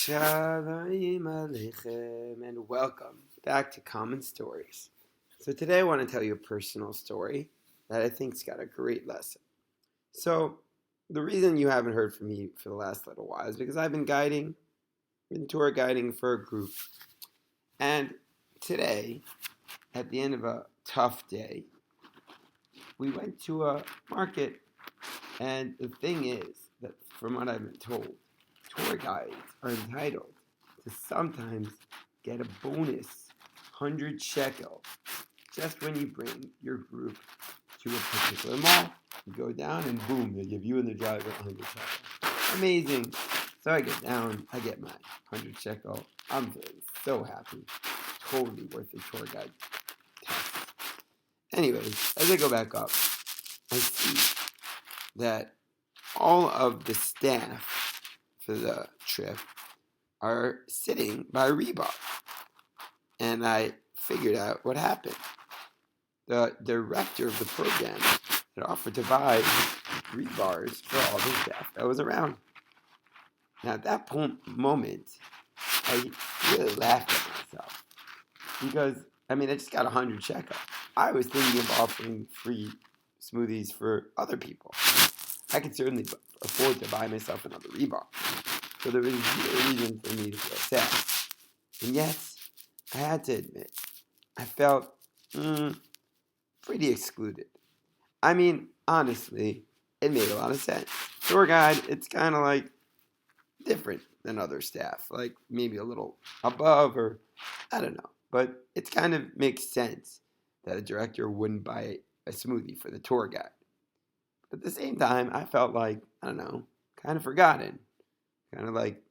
Shalom Aleichem, and welcome back to Common Stories. So today I want to tell you a personal story that I think's got a great lesson. So the reason you haven't heard from me for the last little while is because I've been tour guiding for a group. And today, at the end of a tough day, we went to a market, and the thing is that from what I've been told, tour guides are entitled to sometimes get a bonus 100 shekel just when you bring your group to a particular mall. You go down and boom, they give you and the driver 100 shekel. Amazing. So I get down, I get my 100 shekel. I'm feeling so happy. Totally worth the tour guide test. Anyways, as I go back up, I see that all of the staff for the trip are sitting by Rebar. And I figured out what happened. The director of the program had offered to buy rebars for all the staff that was around. Now at that moment, I really laughed at myself. Because, I just got 100 shekel. I was thinking of offering free smoothies for other people. I could certainly afford to buy myself another Rebar. So there was no reason for me to feel sad. And yes, I had to admit, I felt pretty excluded. Honestly, it made a lot of sense. Tour guide, it's kind of like different than other staff. Like maybe a little above or I don't know. But it kind of makes sense that a director wouldn't buy a smoothie for the tour guide. But at the same time, I felt like, kind of forgotten. Kind of like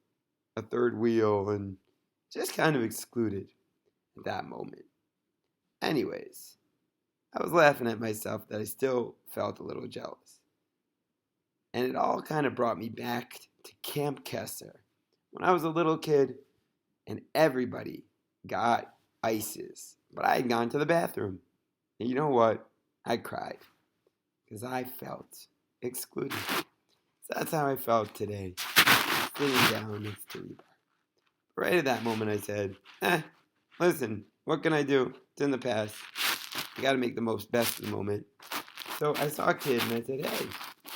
a third wheel and just kind of excluded at that moment. Anyways, I was laughing at myself that I still felt a little jealous. And it all kind of brought me back to Camp Kesser when I was a little kid and everybody got ices. But I had gone to the bathroom. And you know what? I cried because I felt excluded. So that's how I felt today, sitting down next to Rebar. Right at that moment, I said, listen, what can I do? It's in the past. I got to make the best of the moment. So I saw a kid, and I said, hey,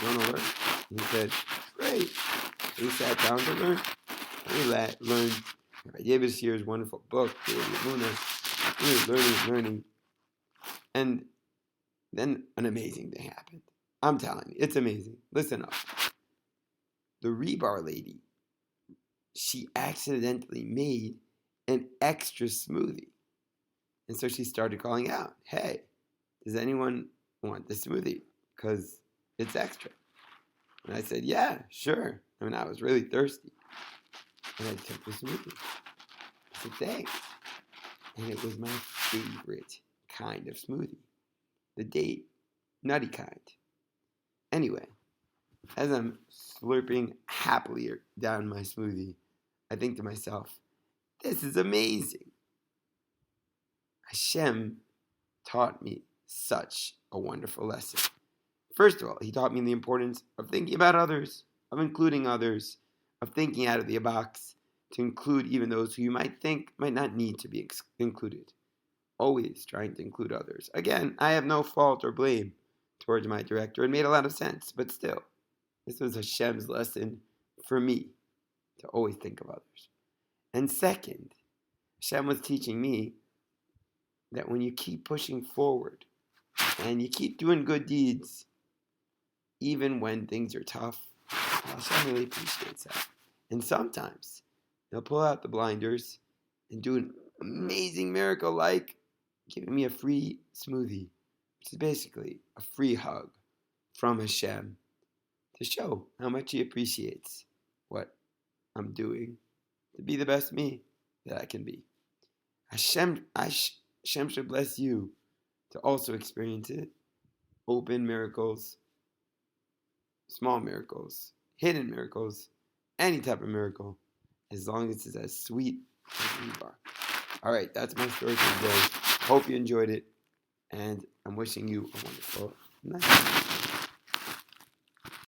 you want to learn? And he said, great. So he sat down to learn. And he learned Rabbi David Year's wonderful book, He was learning. And then an amazing thing happened. I'm telling you, it's amazing. Listen up. The Rebar lady, she accidentally made an extra smoothie. And so she started calling out, hey, does anyone want the smoothie? Because it's extra. And I said, yeah, sure. I was really thirsty. And I took the smoothie. I said, thanks. And it was my favorite kind of smoothie. The date, nutty kind. Anyway, as I'm slurping happily down my smoothie, I think to myself, this is amazing. Hashem taught me such a wonderful lesson. First of all, he taught me the importance of thinking about others, of including others, of thinking out of the box, to include even those who you might think might not need to be included. Always trying to include others. Again, I have no fault or blame towards my director. It made a lot of sense, but still, this was Hashem's lesson for me to always think of others. And second, Hashem was teaching me that when you keep pushing forward and you keep doing good deeds, even when things are tough, Hashem really appreciates that. And sometimes he'll pull out the blinders and do an amazing miracle like giving me a free smoothie, which is basically a free hug from Hashem to show how much he appreciates what I'm doing to be the best me that I can be. Hashem should bless you to also experience it. Open miracles, small miracles, hidden miracles, any type of miracle, as long as it's as sweet as Rebar. All right, that's my story for today. Hope you enjoyed it, and I'm wishing you a wonderful night.